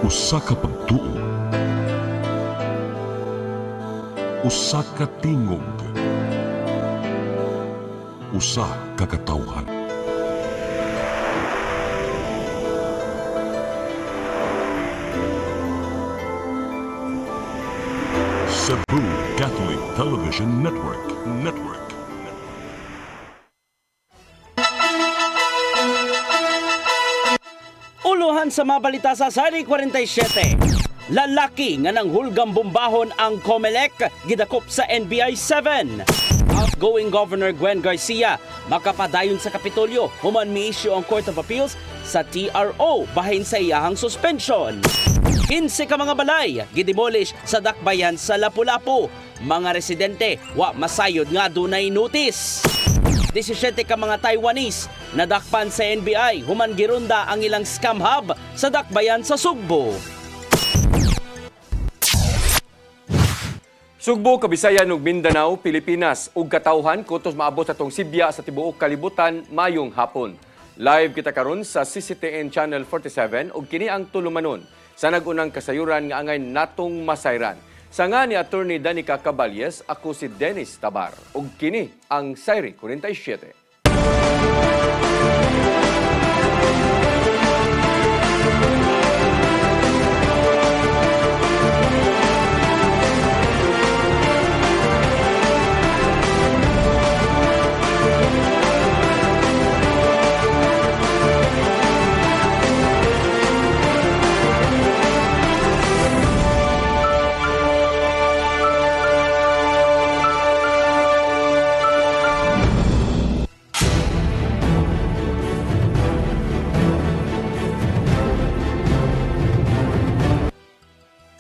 Usa ka pagtuo, usa ka tingog, usa ka katawhan. Cebu Catholic Television Network. Uluhan sa mabalita sa Sari 47. Lalaki nga nang hulgang bombahon ang COMELEC gidakop sa NBI 7. Outgoing Governor Gwen Garcia makapadayon sa Kapitolyo human mi-issue ang Court of Appeals sa TRO bahin sa iyahang suspension. 15 ka mga balay gidemolish sa dakbayan sa Lapu-Lapu. Mga residente wa masayod nga dunay notice. 17 ka mga Taiwanese nadakpan sa NBI human girunda ang ilang scam hub sa dakbayan sa Sugbo. Sugbo, Kabisayan ug Mindanao, Pilipinas ug katawhan kutos maabot sa tong Sibya sa tibuok kalibutan mayong hapon. Live kita karon sa CCTN Channel 47 ug kini ang tulumanon sa nagunang kasayuran nga angay natong masayran. Sa nga ni Attorney Danica Caballes, ako si Dennis Tabar ug kini ang Sayri 47.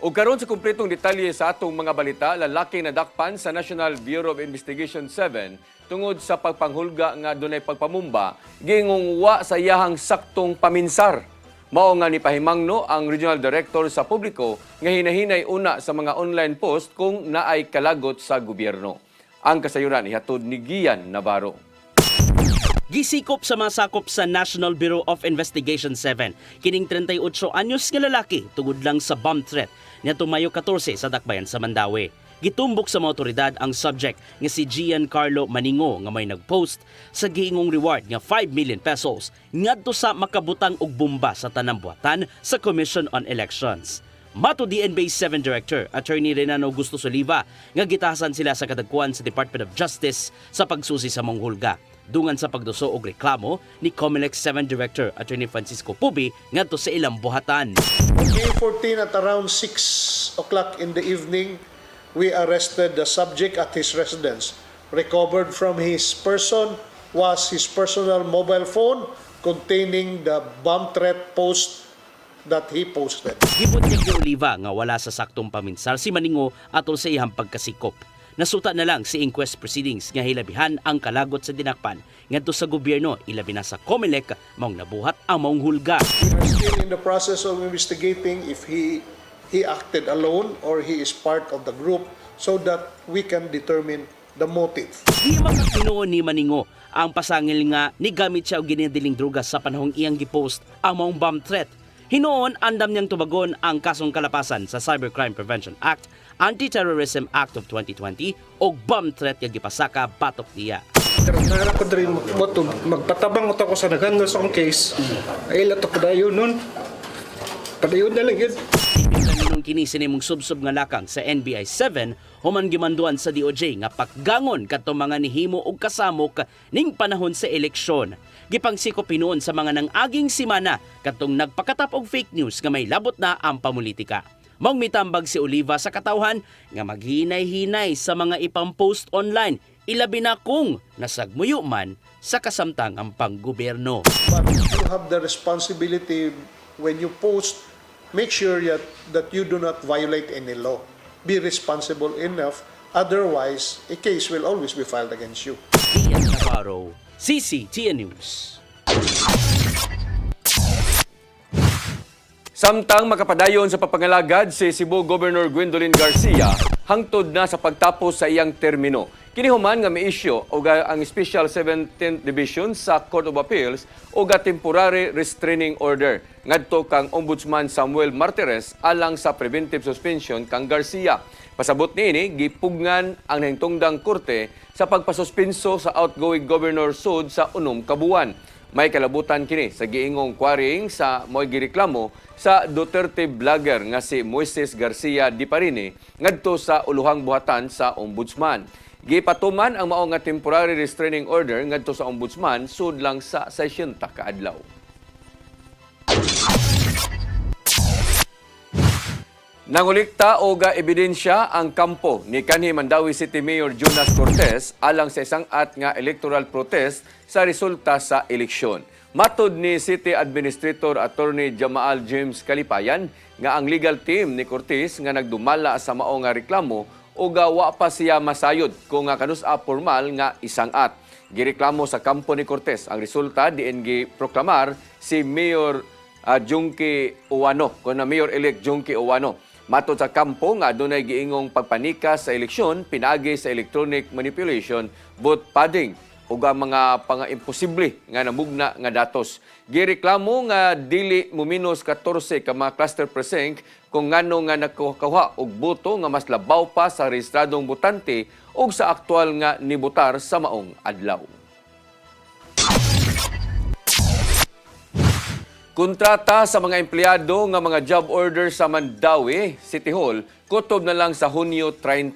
O karon sa kumpletong detalye sa atong mga balita, lalaki nadakpan sa National Bureau of Investigation 7 tungod sa pagpanghulga nga dunay pagpamumba gingong wa sa iyahang saktong paminsar. Mao nga ni pahimangno ang Regional Director sa publiko nga hinahinay una sa mga online post kung naay kalagot sa gobyerno. Ang kasayuran ihatod ni Gian Navarro. Gisikop sa mga sakop sa National Bureau of Investigation 7. Kining 38 anyos nga lalaki tungod lang sa bomb threat niadtong Mayo 14 sa dakbayan sa Mandawi. Gitumbok sa mga otoridad ang subject nga si Giancarlo Maningo nga may nagpost sa giingong reward nga 5 million pesos ngadto sa makabutang og bomba sa tanang buhatan sa Commission on Elections. Mato DNB 7 Director Attorney Renano Augusto Soliva nga gitahasan sila sa kadagkuan sa Department of Justice sa pagsusi sa mga hulga. Dungan sa pagduso og reklamo ni COMELEC 7 Director Attorney Francisco Pubi ngadto sa ilang buhatan. May 14 at around 6 o'clock in the evening, we arrested the subject at his residence. Recovered from his person was his personal mobile phone containing the bomb threat post that he posted. Gibutyag ni Oliva nga wala sa saktong paminsar si Maningo atol sa iyang pagkasikop. Nasuta na lang si inquest proceedings nga hilabihan ang kalagot sa dinakpan ngadto sa gobyerno ilabi na sa COMELEC maong nabuhat ang maong hulga. We are still in the process of investigating if he acted alone or he is part of the group so that we can determine the motive. Di makatinuon ni Maningo ang pasangil nga nigamit siya og ginadiling droga sa panahong iyang gipost ang maong bomb threat. Hinoon andam niyang tubagon ang kasong kalapasan sa Cybercrime Prevention Act, Anti-Terrorism Act of 2020 o bomb threat nga gipasaka batok niya. Naghanap ko rin mo ito, magpatabang ko sa naghandle sa akong case. Ay, lato padayon nun. Padayon na lang yun. Nung kini sinimong subsub nga lakang sa NBI 7, human gimanduan sa DOJ nga paggangon kadto mga nihimo og kasamok ning panahon sa eleksyon. Gipangsikop hinuon sa mga nang-aging simana katong nagpakatap og fake news nga may labot na ang pamulitika. Maong mitambag si Oliva sa katawhan nga maghinay-hinay sa mga ipang-post online, ilabi na kung nasagmuyo man sa kasamtang ang panggobyerno. But you have the responsibility when you post, make sure that you do not violate any law. Be responsible enough, otherwise a case will always be filed against you. Gian Navarro, CCTN News. Samtang makapadayon sa papangalagad si Cebu Governor Gwendolyn Garcia hangtod na sa pagtapos sa iyang termino. Kinihuman nga miisyo o ang Special 17th Division sa Court of Appeals o temporary restraining order ngadto kang Ombudsman Samuel Martires alang sa preventive suspension kang Garcia. Pasabot niini gipugnan ang nahintungdang korte sa pagpasuspenso sa outgoing Governor sud sa 6 ka buwan. May kalabutan kini sa giingong quarrying sa mo'y gireklamo sa Duterte vlogger nga si Moises Garcia Diparini ngadto sa uluhang buhatan sa Ombudsman. Gipatuman ang mao nga temporary restraining order ngadto sa Ombudsman sud lang sa 60 ka adlaw. Nangulikta o ebidensya ang kampo ni kanhi Mandawi City Mayor Jonas Cortez alang sa isang nga electoral protest sa resulta sa eleksyon. Matod ni City Administrator Attorney Jamaal James Kalipayan nga ang legal team ni Cortez nga nagdumala sa mao nga reklamo o wa pa siya masayod kung kanus-a formal nga isang-at. Gireklamo sa kampo ni Cortez ang resulta diin proklamar si Mayor Junkie Uwano, kuna Mayor-elect Junkie Uwano. Matod sa kampo nga adunay giingong pagpanika sa eleksyon, pinagi sa electronic manipulation, vote padding ug ang mga panga-imposible nga namugna nga datos. Gireklamo nga dili muminos 14 ka mga cluster precinct kung ngano nga nakuha og boto nga mas labaw pa sa rehistradong botante ug sa aktual nga nibotar sa maong adlaw. Kontrata sa mga empleyado nga mga job order sa Mandawi City Hall kutob na lang sa Hunyo 30.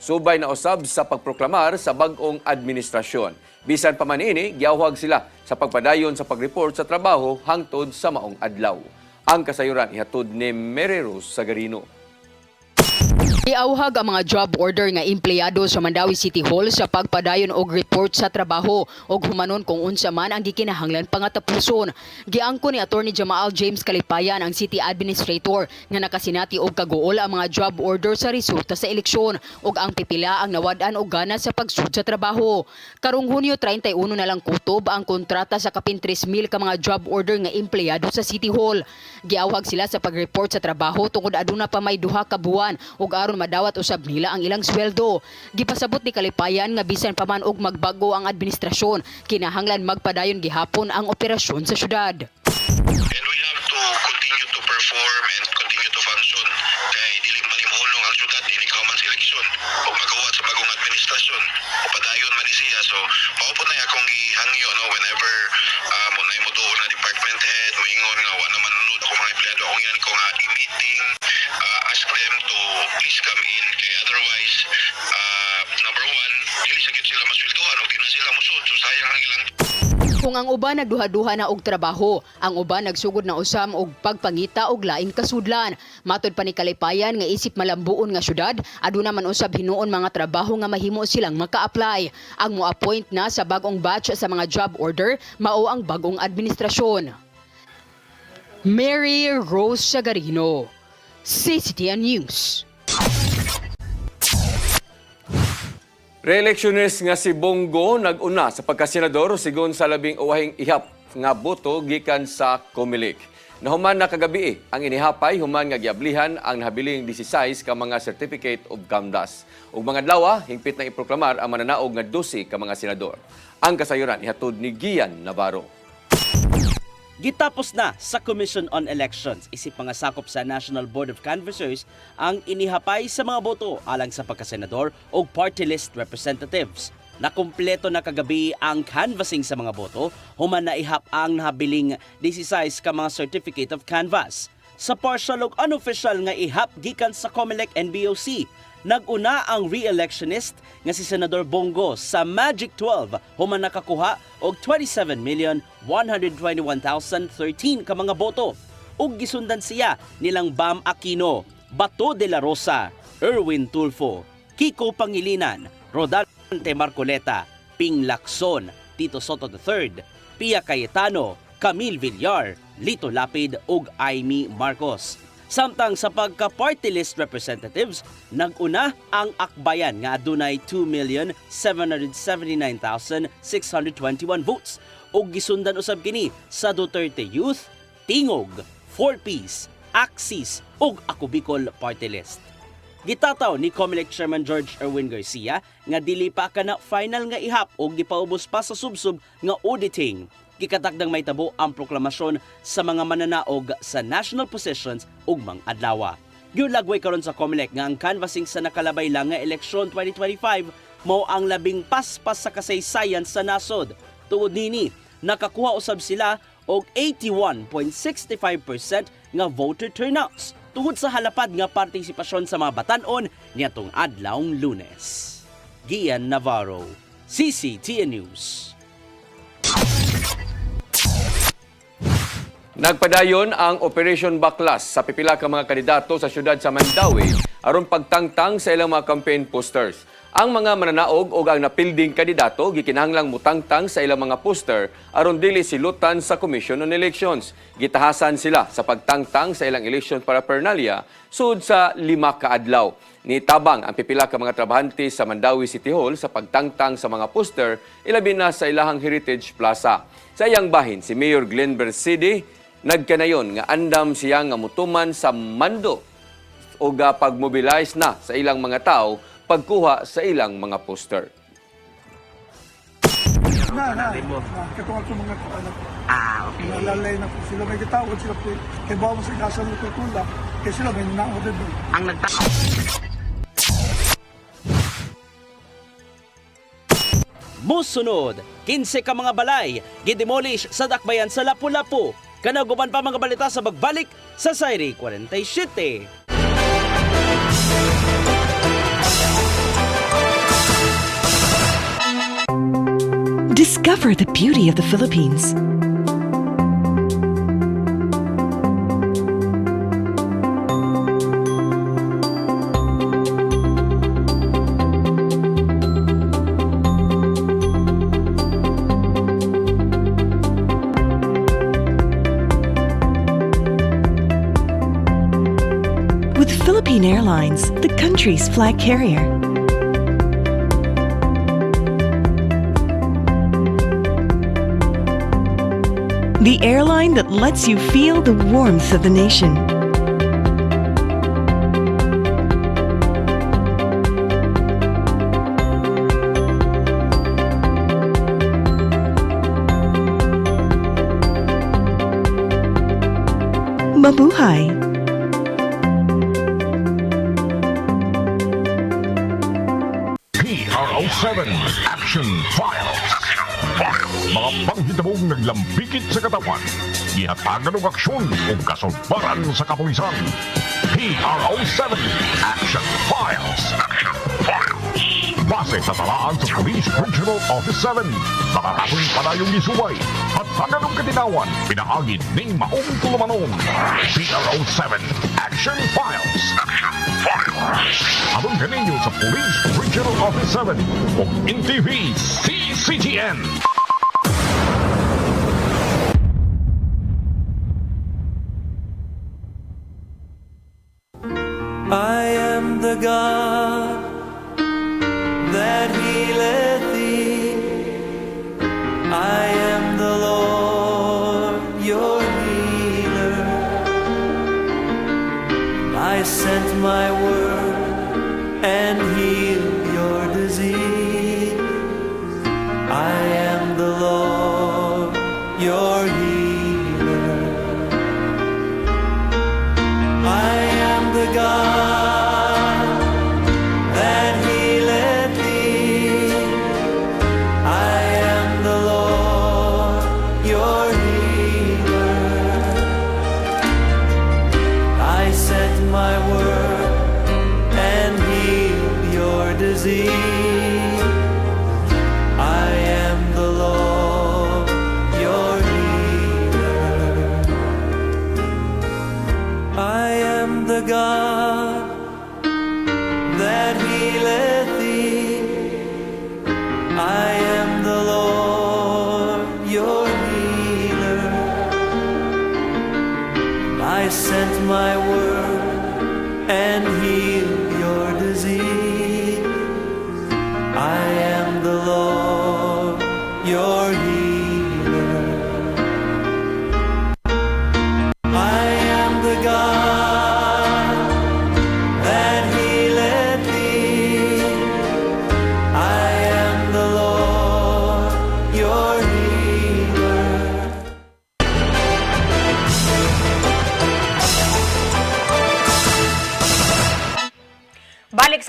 Subay na usab sa pagproklamar sa bag-ong administrasyon. Bisan pa man ini, giyawhag sila sa pagpadayon sa pag-report sa trabaho hangtod sa maong adlaw. Ang kasayuran ihatod ni Mary Rose Sagarino. Iauhag ang mga job order nga empleyado sa Mandawi City Hall sa pagpadayon og report sa trabaho og humanon kung unsa man ang gikinahanglan pangatapuson. Giangko ni Attorney Jamaal James Kalipayan ang City Administrator nga nakasinati og kaguol ang mga job order sa resulta sa eleksyon ug ang pipila ang nawad-an og gana sa pagsud sa trabaho. Karong Hunyo 31 na lang kutob ang kontrata sa kapin 3,000 ka mga job order nga empleyado sa City Hall. Giauhag sila sa pag-report sa trabaho tungod aduna pa may 2 ka buwan ug aron madawat usab nila ang ilang sweldo. Gipasabot ni Kalipayan nga bisan pa man og magbago ang administrasyon, kinahanglan magpadayon gihapon ang operasyon sa syudad. And we have to continue to perform and continue to function kay dili man imulong ang syudad ini kauman sa eleksyon o magawa sa bagong administrasyon o padayon man ni siya. So paupot na akong gihangyo no whenever mo na mo doon na department head moingon nga wa naman nunod ako mga empleyado akong yan ko nga i-meeting ask them to please come in kay otherwise number one dili sa gid sila masweldohan o di na sila musud so sayang ang ilang. Kung ang uban nagduha-duha na og trabaho, ang uban nagsugod na usam og pagpangita og laing kasudlan. Matod pa ni Kalipayan nga isip malambuon nga syudad, aduna man usab hinuon mga trabaho nga mahimo silang maka-apply. Ang mo-appoint na sa bagong batch sa mga job order mao ang bagong administrasyon. Mary Rose Sagarino, CCTN News. Reelectionist nga si Bongo nag-una sa pagkasenador sigon sa labing uwahing ihap nga boto gikan sa Comelec. Nahuman na kagabi ang inihapay human nga giablihan ang nahabiling 16 ka mga certificate of canvass. Ug mga adlaw hingpit na iproklamar ang mananaog nga 12 ka mga senador. Ang kasayuran ihatod ni Gian Navarro. Gitapos na sa Commission on Elections isip mga sakop sa National Board of Canvassers ang inihapay sa mga boto alang sa pagkasenador o party list representatives. Nakumpleto na kagabi ang canvassing sa mga boto, human na ihap ang nahabiling 16 ka mga certificate of canvass. Sa partial ug unofficial nga ihap gikan sa Comelec and BOC, nag-una ang re-electionist nga si Senador Bongo sa Magic 12 human nakakuha og 27,121,013 ka mga boto. Ug gisundan siya nilang Bam Aquino, Bato de la Rosa, Erwin Tulfo, Kiko Pangilinan, Rodante Marcoleta, Ping Lacson, Tito Soto III, Pia Cayetano, Camille Villar, Lito Lapid ug Aimee Marcos. Samtang sa pagka-party list representatives, nag-una ang Akbayan nga adunay 2,779,621 votes ug gisundan usab kini sa Duterte Youth, Tingog, 4Ps, Axis ug Ako Bicol Party List. Gitataw ni COMELEC Chairman George Erwin Garcia nga dili pa kana final nga ihap o gipaubos pa sa subsub nga auditing. Gikatakdang may tabo ang proklamasyon sa mga mananaog sa national positions ug mga adlaw. Giulagway karon sa COMELEC nga ang canvassing sa nakalabay lang nga eleksyon 2025 mao ang labing paspas sa kasaysayan sa nasod. Tuod nini, nakakuha usab sila og 81.65% nga voter turnouts tungod sa halapad nga partisipasyon sa mga batan-on niadtong adlawng Lunes. Gian Navarro, CCTN News. Nagpadayon ang Operation Baklas sa pipila ka mga kandidato sa syudad sa Mandawi aron pagtangtang sa ilang mga campaign posters. Ang mga mananaog o ang napilding kandidato gikinahanglang mutangtang sa ilang mga poster aron dili silutan sa Commission on Elections. Gitahasan sila sa pagtangtang sa ilang election paraphernalia sud sa 5 ka adlaw. Nitabang ang pipila ka mga trabahante sa Mandawi City Hall sa pagtangtang sa mga poster ilabi na sa ilahang Heritage Plaza. Sa iyang bahin si Mayor Glenn Bersidi nagkanayon nga andam siya nga mutuman sa mando o pag-mobilize na sa ilang mga tao pagkuha sa ilang mga poster. Katungkol sa mga anak. Okay. Nalalay na po sila. May kitawag sila po. Kaya bawa sa ikasal ng tutula. Kaya sila may nanaod doon. Ang Musunod, 15 ka mga balay gidemolish sa dakbayan sa Lapu-Lapu. Kanaguban pa mga balita sa bagbalik sa Sayri 47. Discover the beauty of the Philippines. With Philippine Airlines, the country's flag carrier. The airline that lets you feel the warmth of the nation. Mabuhay! PRO7 Action Files. Mga panghitabong naglambikit sa katawan, ihatagan ng aksyon o kasulbaran sa kapulisan. PRO7 Action Files. Base sa talaan sa Police Regional Office 7, nakakasong padayong isubay at taganong katinawan, pinaagid ni Maong Tulumanon. PRO7 Action Files. Abang kaninyo sa Police Regional Office 7 o NTV CCTN. I am the God that healeth thee. I am the Lord, your healer. I sent my word and healed your disease. I am the Lord, your healer. I am the God that healeth thee. I am the Lord, your healer. I sent my word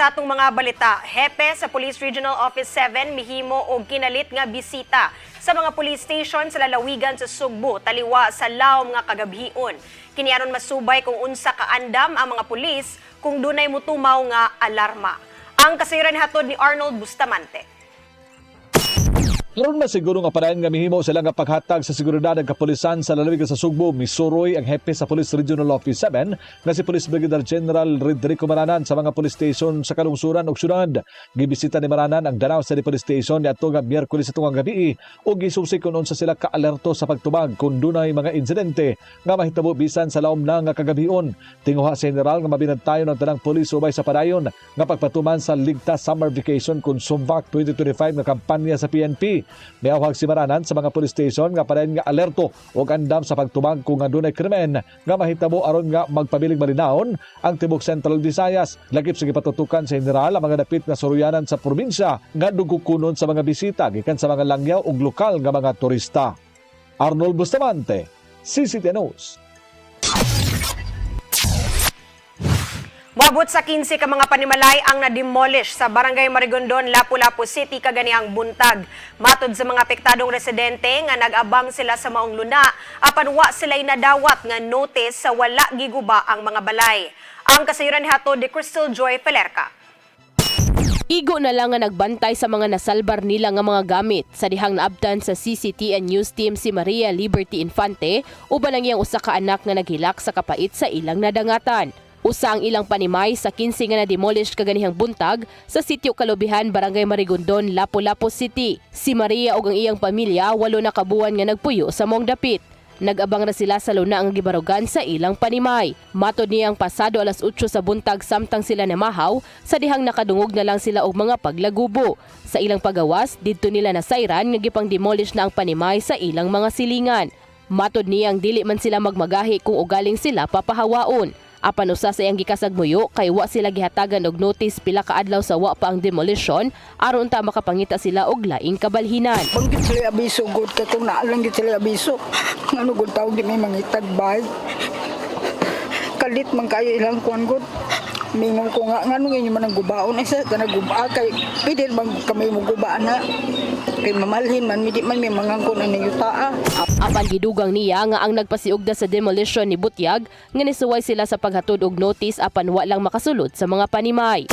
sa atong mga balita, hepe sa Police Regional Office 7 mihimo og kinalit nga bisita sa mga police station sa lalawigan sa Sugbo taliwa sa lawom nga kagabhion. Kini aron masubay kung unsa kaandam ang mga pulis kung dunay motumaw nga alarma. Ang kasayran hatod ni Arnold Bustamante. Karon masiguro nga padayon nga mihimo sila nga paghatag sa seguridad ng kapulisan sa lalawigan sa Sugbo, misuroy ang hepe sa Police Regional Office 7 nga si Police Brigadier General Rodrigo Maranan sa mga police station sa kalungsuran ug syudad. Gibisita ni Maranan ang Danao City Police Station niadto nga Miyerkules atong gabi ug gisusik kun unsa sila kaalerto sa pagtubag kung dunay mga insidente nga mahitabo bisan sa laom na nga kagabion. Tinguha sa general nga mabinantayon ang tanang pulis ubay sa padayon nga pagpatuman sa Ligtas Summer Vacation kung Sumvac 2025 nga kampanya sa PNP. Miawhag si Maranan sa mga police station nga padayon nga alerto o andam sa pagtubag kung andunay krimen nga mahitabo aron nga magpabiling malinawon ang tibok Central Visayas. Lagip sa gipatutukan sa general ang mga dapit nga suruyanan sa probinsya nga dugukunon sa mga bisita gikan sa mga langyaw ug lokal nga mga turista. Arnold Bustamante, CCTV News. Moabot sa 15 ka mga panimalay ang na-demolish sa Barangay Marigondon, Lapu-Lapu City kaganihang buntag. Matod sa mga apektadong residente nga nag-abang sila sa maong luna, apan wa sila'y nadawat nga notice sa wala giguba ang mga balay. Ang kasayuran hatod ni Crystal Joy Pelerca. Igo na lang nga nagbantay sa mga nasalbar nila nga mga gamit sa dihang naabtan sa CCTN News Team si Maria Liberty Infante uban ang iyang usa ka anak nga naghilak sa kapait sa ilang nadangatan. Usa ang ilang panimay sa 15 nga na-demolish kaganihang buntag sa sitio Kalubihan, Barangay Marigondon, Lapu-Lapu City. Si Maria ug ang iyang pamilya walo na kabuan nga nagpuyo sa mong dapit. Nag-abang na sila sa luna ang gibarugan sa ilang panimay. Matod niyang pasado alas 8 sa buntag samtang sila namahaw, sa dihang nakadungog na lang sila og mga paglagubo. Sa ilang pagawas, didto nila nasayran nga gipang demolish na ang panimay sa ilang mga silingan. Matod niyang dili man sila magmagahi kung ugaling sila papahawaon. Apan usa sa iyang gikasagmuyo kay wa sila gihatagan og notice pila ka adlaw sa wa pa ang demolition aron ta makapangita sila og laing kabalhinan. Kung gid sila abiso gud kay kung naalang gid sila abiso ngano gud tawo di may mangitag bay. Kalit man kayo ilang kuan gud. Mingon ko nga ngano ngayon man ang gubaon isa kana guba kay pwede bang kami mo guba na kay mamalhin man midi man may mangangkon ang yutaa. Apan gidugang niya nga ang nagpasiugda sa demolition ni Butyag nga nisuway sila sa paghatod og notice apan wa lang makasulod sa mga panimay.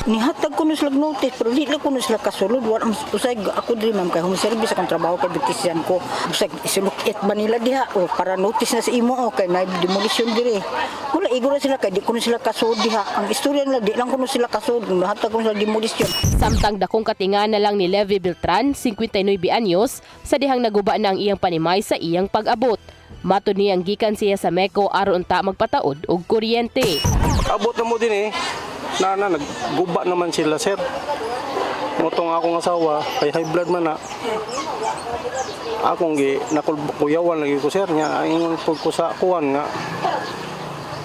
Nihatag ko na sila notice pero di lang ko na sila kasulod. Wala usay ako diri ma'am kay home service akong trabaho kay bitisian ko. Usay isulukit ba nila diha o para notice na sa imo o kay na demolition diri. Wala igura sila kay di ko na sila kasulod diha. Ang istorya nila di lang ko na sila kasulod. Nihatag ko na sila demolition. Samtang dakong katingan na lang ni Levi Beltran, 59 anyos, sa dihang naguba na ang iyang panimay sa iyang pag-abot. Matod niyang gikan siya sa Meco aron ta magpataod og kuryente. Abot na mo din nagguba naman sila sir. Motong akong asawa, kay high blood man na. Akong nakulbukuyawan lagi ko sir nya ingon pud ko sa kuan nga.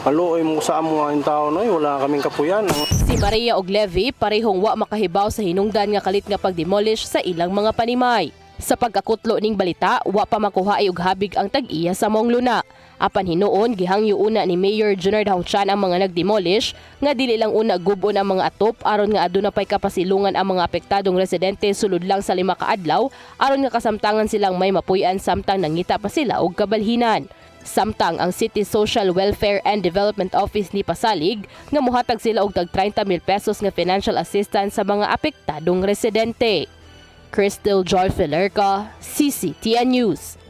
Haluoy mo sa amo ang tao noy wala kaming kapuyan. Si Maria og Levi parehong wa makahibaw sa hinungdan nga kalit nga pag-demolish sa ilang mga panimay. Sa pagkakutlo ning balita, wa pa makuha og habig ang tag-iya sa mong luna. Apan hinuon gihangyo una ni Mayor Junard Hongchan ang mga nagdemolish nga dili lang una gubon ang mga atop aron nga aduna pay kapasilungan ang mga apektadong residente sulod lang sa 5 ka adlaw aron nga kasamtangan silang may mapuy-an samtang nangita pa sila og kabalhinan. Samtang ang City Social Welfare and Development Office ni Pasalig nga mohatag sila og tag 30,000 pesos nga financial assistance sa mga apektadong residente. Crystal Joy Pelerca, CCTN News.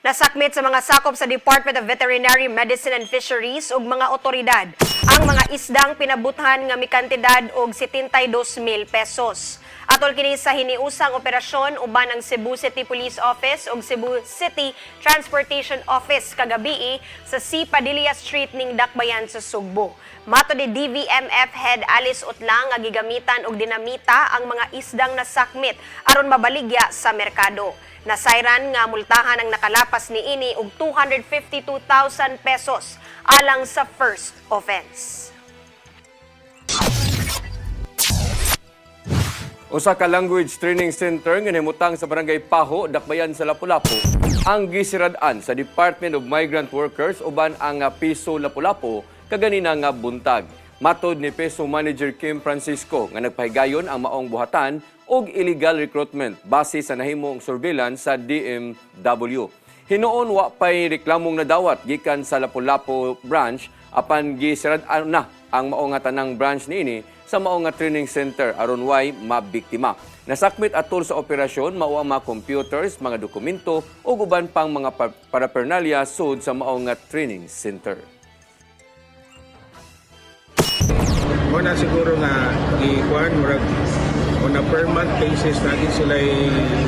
Nasakmit sa mga sakop sa Department of Veterinary Medicine and Fisheries ug mga otoridad ang mga isdang pinabuthan nga mikantidad og 72,000 pesos. Atol kini sa hiniusang operasyon uban ang Cebu City Police Office ug Cebu City Transportation Office kagabi sa C. Padilla Street ning Dakbayan sa Sugbo. Mato ni DVMF Head Alice Utlang nga gigamitan og dinamita ang mga isdang nasakmit aron mabaligya sa merkado. Nasayran nga multahan ang nakalapas ni ini og 252,000 pesos alang sa first offense. Usa ka language training center nga nahimutang sa Barangay Paho, Dakbayan sa Lapu-Lapu ang gisirad-an sa Department of Migrant Workers uban ang Piso Lapu-Lapu kaganina nga buntag. Matod ni Peso Manager Kim Francisco nga nagpahigayon ang maong buhatan og illegal recruitment base sa nahimong surveillance sa DMW. Hinuon wa pay reklamong nadawat gikan sa Lapu-Lapu branch apan gisirad-an na ang mao nga tanang branch niini sa mao nga training center aron way mabiktima. Nasakmit atol sa operasyon mao ang mga computers, mga dokumento ug uban pang mga paraphernalia sud sa mao nga training center. Una siguro nga ikuan murag on a per month basis natin sila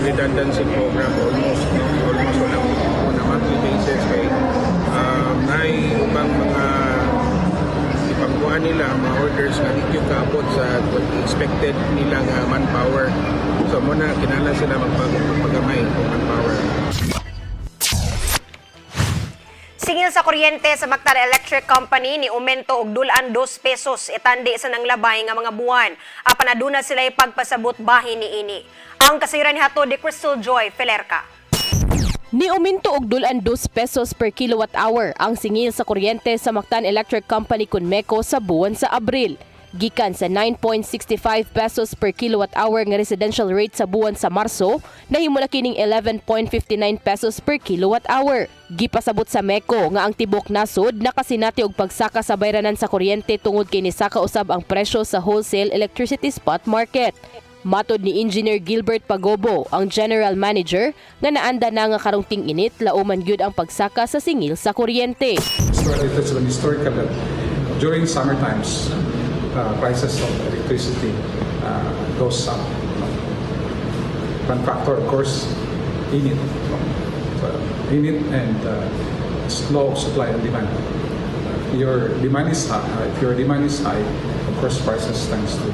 redundancy program almost on a monthly basis kay may ibang mga ipangkuhan nila mga orders nga di yung kaabot sa expected nilang manpower. So muna kinahanglan sila magpagamay ng manpower. Singil sa kuryente sa Mactan Electric Company ni aumento og dulan 2 pesos itandi sa nanglabay nga mga buwan. Apan aduna sila pagpasabot bahin niini. Ang kasayuran ni hato di Crystal Joy Felerca. Ni uminto og dulan 2 pesos per kilowatt hour ang singil sa kuryente sa Mactan Electric Company Conmeco sa buwan sa Abril. Gikan sa 9.65 pesos per kilowatt hour nga residential rate sa buwan sa Marso, nahimula kining 11.59 pesos per kilowatt hour. Gipasabot sa MECO nga ang tibok nasod nakasinati og pagsaka sa bayranan sa kuryente tungod kay nisaka usab ang presyo sa wholesale electricity spot market. Matod ni Engineer Gilbert Pagobo, ang General Manager, nga naanda na nga karong ting-init lauman gyud ang pagsaka sa singil sa kuryente. It's an historical that during summer times, prices of electricity goes up. One factor, of course, init. Init and slow supply and demand. Your demand is high. If your demand is high, of course, prices tends to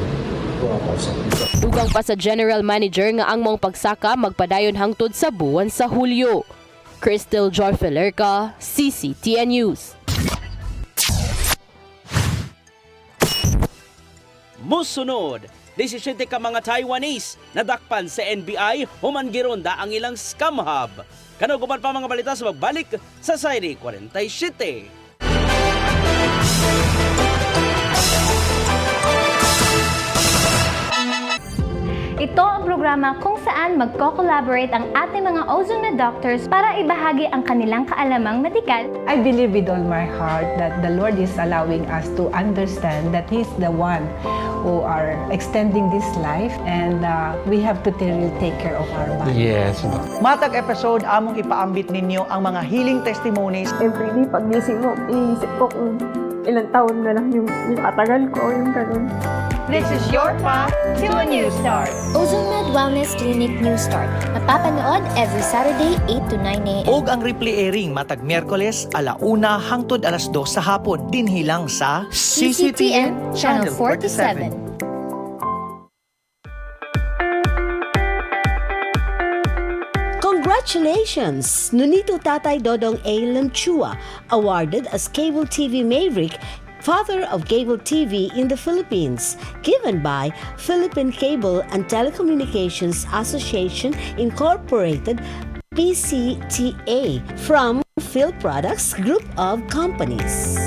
go up also. Dugang pa sa General Manager nga ang mong pagsaka magpadayon hangtod sa buwan sa Hulyo. Crystal Joy Felerca, CCTN News. Musunod, 17 ka mga Taiwanese nadakpan sa NBI human gironda ang ilang scam hub. Kanuguban pa mga balita sa magbalik sa Sayri 47. Ito ang programa kung saan magko-collaborate ang ating mga ozone na doctors para ibahagi ang kanilang kaalamang medikal. I believe with all my heart that the Lord is allowing us to understand that He's the one who are extending this life and we have to really take care of our body. Yes. Matag episode, among ipaambit ninyo ang mga healing testimonies. Every day, pagising ko, iisip ko kung ilang taon na lang yung katagal ko, yung ganun. This is your path to a new start. OzoneMed Wellness Clinic New Start. Napapanood every Saturday 8 to 9 a.m. Og ang replay airing matag Miyerkules, 1:00 hangtod 2:00 sa hapon. Dinhi lang sa CCTN Channel 47. Congratulations! Nunito Tatay Dodong A. Lemchua, awarded as Cable TV Maverick, Father of Cable TV in the Philippines, given by Philippine Cable and Telecommunications Association Incorporated, PCTA, from Phil Products Group of Companies.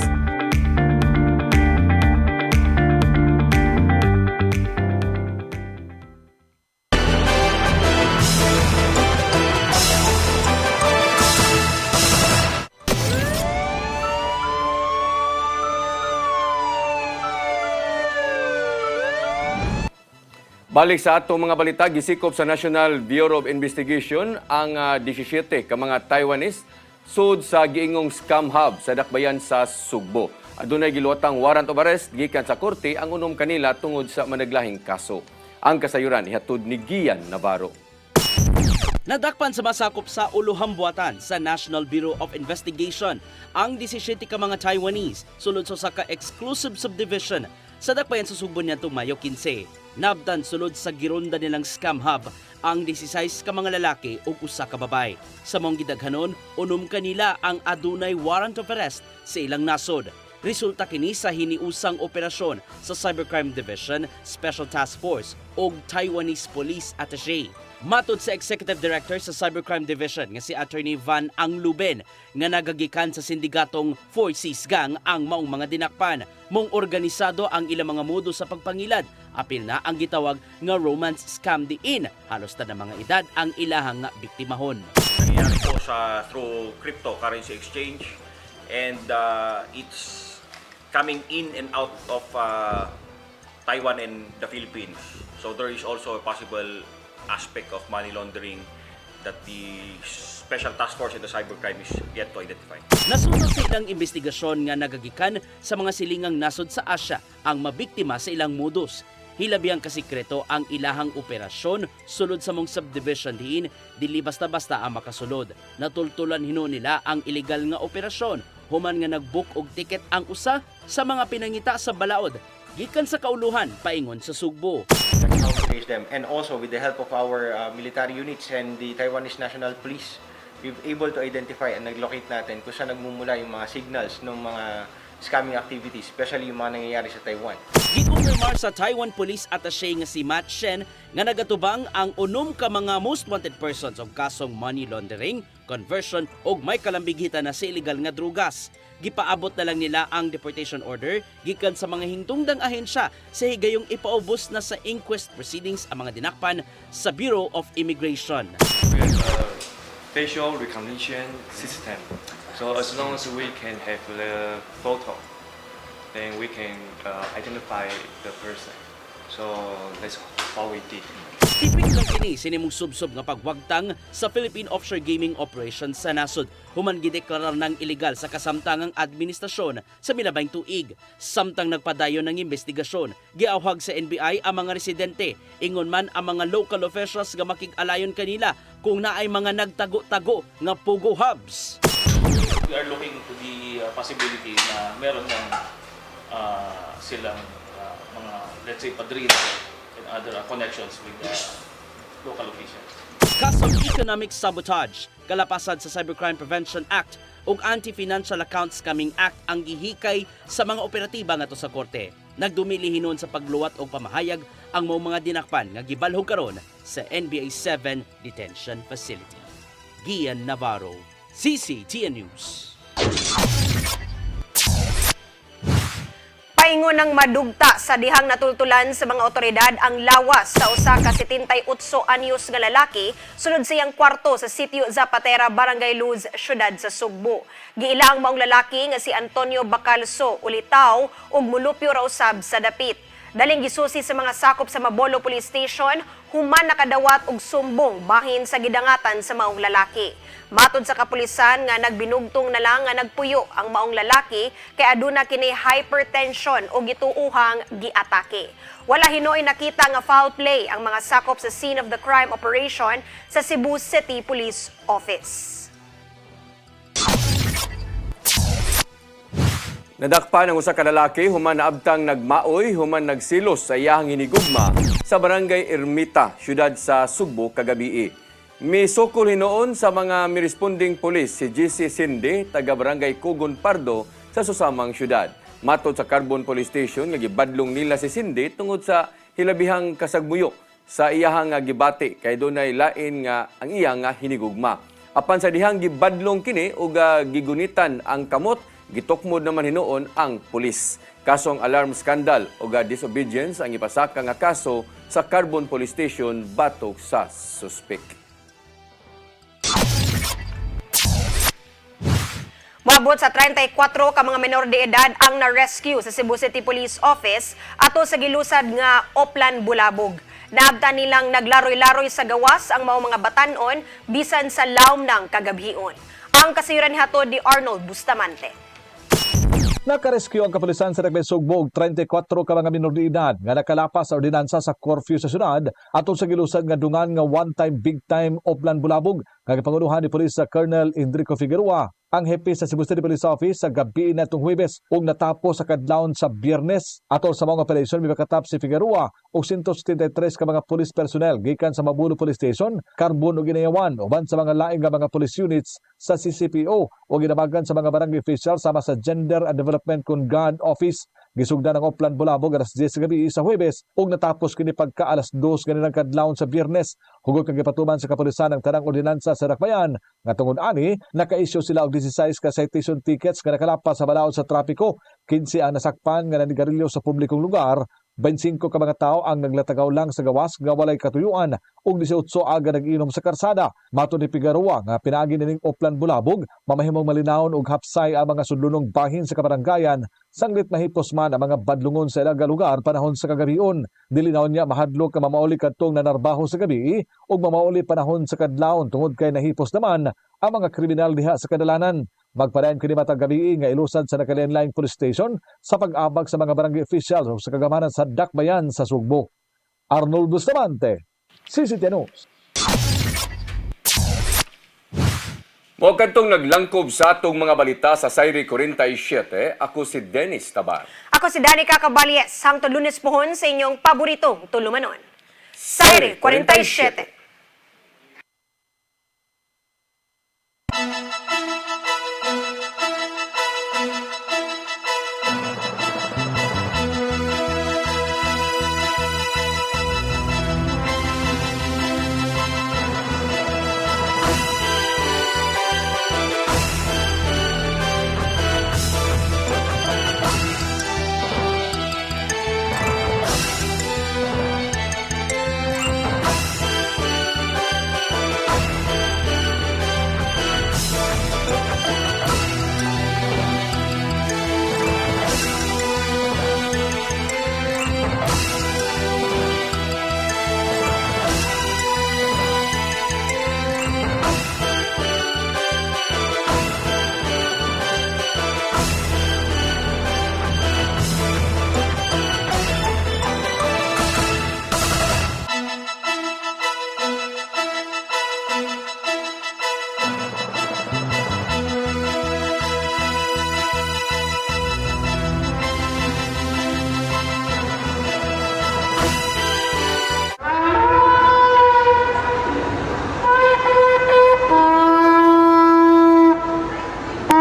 Balik sa atong mga balita, gisikop sa National Bureau of Investigation ang 17 ka mga Taiwanese sud sa giingong scam hub sa dakbayan sa Sugbo. Adunay giluwatang warrant of arrest gikan sa korte ang unom kanila tungod sa managlahing kaso. Ang kasayuran ihatod ni Gian Navarro. Nadakpan sa masakop sa Uluhang Buatan sa National Bureau of Investigation ang 17 ka mga Taiwanese sulod sa ka exclusive subdivision sa dakbayan sa Sugbo niadtong Mayo 15. Nabdan sulod sa gironda nilang scam hub ang 16 ka mga lalaki ug usa ka babay. Sa mong gidaghanon, unom kanila ang adunay warrant of arrest sa ilang nasod. Resulta kini sa hiniusang operasyon sa Cybercrime Division, Special Task Force o Taiwanese Police Attaché. Matod sa Executive Director sa Cybercrime Division nga si Attorney Van Angluben nga nagagikan sa sindigatong Four Seas Gang ang maong mga dinakpan. Mong organisado ang ilang mga modo sa pagpangilad. Apil na ang gitawag nga romance scam diin. Halos na mga edad ang ilahang nga biktimahon. Nangyayari po through cryptocurrency exchange and it's coming in and out of Taiwan and the Philippines. So there is also a possible aspect of money laundering that the Special Task Force and the Cybercrime is yet to identify. Nasunod sa ilang investigasyon nga nagagikan sa mga silingang nasod sa Asia ang mabiktima sa ilang modus. Hilabihang kasikreto ang ilahang operasyon sulod sa mong subdivision diin, dili basta-basta ang makasulod. Natultulan hino nila ang illegal nga operasyon, human nga nagbook og tiket ang usa sa mga pinangita sa balaod, gikan sa kauluhan paingon sa Sugbo. That's how we face them. And also with the help of our military units and the Taiwanese National Police, we've able to identify and nag-locate natin kung saan nagmumula yung mga signals ng mga scamming activities, especially yung mga nangyayari sa Taiwan. Gikumpirmar sa Taiwan Police Attaché nga si Matt Shen nga nagatubang ang unom ka mga most wanted persons og kasong money laundering, conversion ug may kalambigitan na sa illegal nga drugas. Gipaabot na lang nila ang deportation order gikan sa mga hingtungdang ahensya sa higayong ipaubos na sa inquest proceedings ang mga dinakpan sa Bureau of Immigration. We have a facial recognition system. So as long as we can have the photo, then we can identify the person. So that's what we did. Tipik lang kini sinimong subsob nga pagwagtang sa Philippine Offshore Gaming Operation sa nasod. Human gideklarar ng illegal sa kasamtangang administrasyon sa milabay tuig. Samtang nagpadayon ng investigasyon, giawhag sa NBI ang mga residente. Ingon man ang mga local officials nga makig-alayon kanila kung naay mga nagtago-tago nga pugo hubs. We are looking to the possibility na meron ng silang mga, let's say, padrino and other connections with local officials. Kasong Economic Sabotage, kalapasan sa Cybercrime Prevention Act ug Anti-Financial Accounts Scamming Act ang gihikay sa mga operatiba ngadto sa korte. Nagdumili hinon sa pagluwat og pamahayag ang mga dinakpan nga gibalhog karon sa NBA 7 Detention Facility. Gian Navarro, CCTN News. Paingon ng madugta sa dihang natultulan sa mga otoridad ang lawas sa usa ka 78 anyos nga lalaki sulod sa iyang kwarto sa sitio Zapatera, Barangay Luz, siyudad sa Sugbo. Giila ang maong lalaki nga si Antonio Bacalso, ulitaw ug mulupyo raw usab sa dapit. Daling gisusi sa mga sakop sa Mabolo Police Station, human nakadawat og sumbong bahin sa gidangatan sa maong lalaki. Matod sa kapulisan nga nagbinugtong na lang nga nagpuyo ang maong lalaki kay aduna kini hypertension o gituuhang giatake. Wala hinoy nakita nga foul play ang mga sakop sa scene of the crime operation sa Cebu City Police Office. Nadakpan ang usa ka lalaki human naabtang nagmaoy human nagsilos sa iyahang hinigugma sa Barangay Ermita, siyudad sa Sugbo kagabi. Misukol hinoon sa mga miresponding pulis si GC Sinde, taga Barangay Kugon Pardo sa susamang siyudad. Matod sa Carbon Police Station, nga gibadlong nila si Sinde tungod sa hilabihang kasagmuyo sa iyahang gibati kay dunay lain nga ang iyang hinigugma. Apan sa dihang gibadlong kini ug gigunitan ang kamot, gitukmod naman hinoon ang pulis. Kasong alarm scandal o disobedience ang ipasaka nga kaso sa Carbon Police Station batok sa suspek. Moabot sa 34 ka mga menor de edad ang na-rescue sa Cebu City Police Office ato sa gilusad nga Oplan, Bulabog. Naabtan nilang naglaroy-laroy sa gawas ang mga batanon bisan sa lawom ng kagabhion. Ang kasayuran ni hatod ni Arnold Bustamante. Nakarescue ang kapulisan sa Tagbayang Sugbo og 34 ka mga minor de edad nga nakalapas sa ordinansa sa curfew sa syudad atol sa gilusad nga dungan nga one-time big-time Oplan, Bulabog nga gipanguluhan ni Pulis sa Colonel Enrico Figueroa. ang hepe sa Cebu City Police Office sa gabi na itong Huwebes ug natapos sa kadlawon sa Biyernes. Atol sa mga operasyon, mibakatap si Figueroa ug 173 ka mga police personnel gikan sa Mabuno Police Station, Carbon ug Inayawan uban sa mga laing nga mga police units sa CCPO o ginabagan sa mga barangay officials sama sa Gender and Development Congad Office. Gisugdan ng Oplan Bulabog alas 10 sa gabi sa Huwebes ug natapos kini pagka alas 2 ganinang kadlawon sa Biyernes. Hugod kang gipatuman sa kapulisan ng tanang ordinansa sa Dakbayan nga tungod ani naka-issue sila og 16 ka citation tickets nga nakalapas sa balaod sa trapiko. 15 ang nasakpan nga nanigarilyo sa publikong lugar. 25 ka mga tao ang naglatagaw lang sa gawas nga walay katuyuan ug 18 aga nag-inom sa karsada. Mato ni Figueroa nga pinaagi nining Oplan Bulabog, mamahimong malinawon og hapsay ang mga sudlunong bahin sa kabaranggayan sanglit mahipos man ang mga badlungon sa ilang lugar panahon sa kagabion. Dilinaw niya mahadlok ka mamauli kadtong nanarbaho sa gabi ug mamauli panahon sa kadlawon tungod kay nahipos naman ang mga kriminal diha sa kadalanan. Magpadayon kini matag gabi nga ilusad sa Nakalinlaing Police Station sa pag-abag sa mga barangay officials o sa kagamanan sa Dakbayan sa Sugbo. Arnold Bustamante, CCTV News. Mo kadtong naglangkob sa atong mga balita sa Sayri 47, ako si Dennis Tabar. Ako si Danica Caballes, hangtod Lunes pohon sa inyong paboritong tulumanon. Sayri 47.